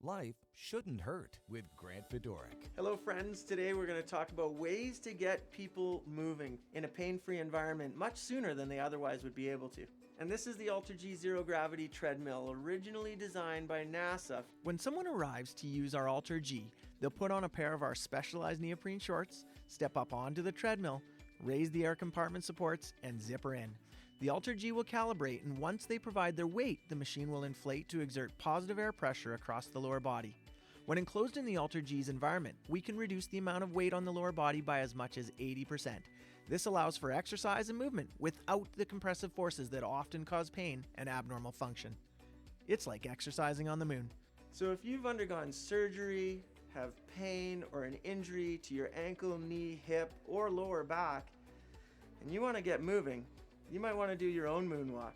Life shouldn't hurt with Grant Fedoruk. Hello friends, today we're going to talk about ways to get people moving in a pain-free environment much sooner than they otherwise would be able to. And this is the AlterG Zero-Gravity Treadmill, originally designed by NASA. When someone arrives to use our AlterG, they'll put on a pair of our specialized neoprene shorts, step up onto the treadmill, raise the air compartment supports, and zipper in. The AlterG will calibrate, and once they provide their weight, the machine will inflate to exert positive air pressure across the lower body. When enclosed in the AlterG's environment, we can reduce the amount of weight on the lower body by as much as 80%. This allows for exercise and movement without the compressive forces that often cause pain and abnormal function. It's like exercising on the moon. So if you've undergone surgery, have pain or an injury to your ankle, knee, hip, or lower back, and you want to get moving, you might want to do your own moonwalk.